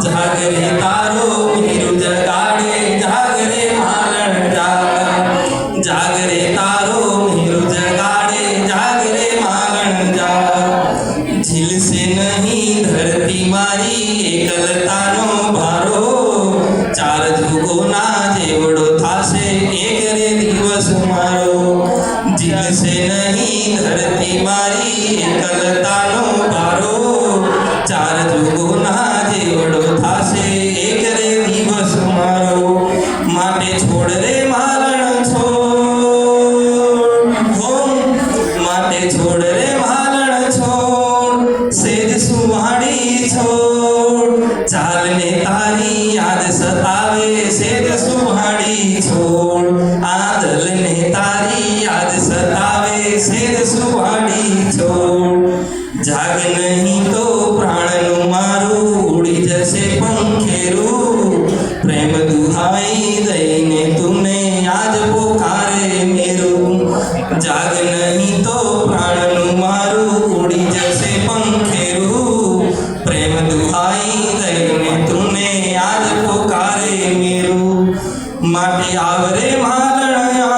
जागरे तारो मीरू जगाड़े जागरे मालन जाग जागरे तारो मीरू जगाड़े जागरे मालन जाग झील से नहीं धरती मारी एकलतानो भारो चार जुगोना जेवड़ो थासे एक रे दिवस मारो झील से नहीं धरती मारी एकलतानो भारो चार जुगोना जेवड़ो थासे एक रे दिवस मारो माटे छोड़ रे मालन छोड़ हो माटे छोड़ रे मालन छोड़ सेज सुवाड़ी छोड़ चाल ने तारी याद सतावे सेज सुवाड़ी छोड़ आदल ने तारी याद सतावे सेज सुवाड़ी छोड़ जाग नहीं तो प्राणनु मारू उड़ी जैसे पंखेरू प्रेम दुहाई दईने तुमने आज पुकारे मेरू जाग नहीं तो प्राणनु मारू उड़ी जैसे पंखेरू प्रेम दुहाई दईने तुमने आज पुकारे मेरू माटी आवरे मालणया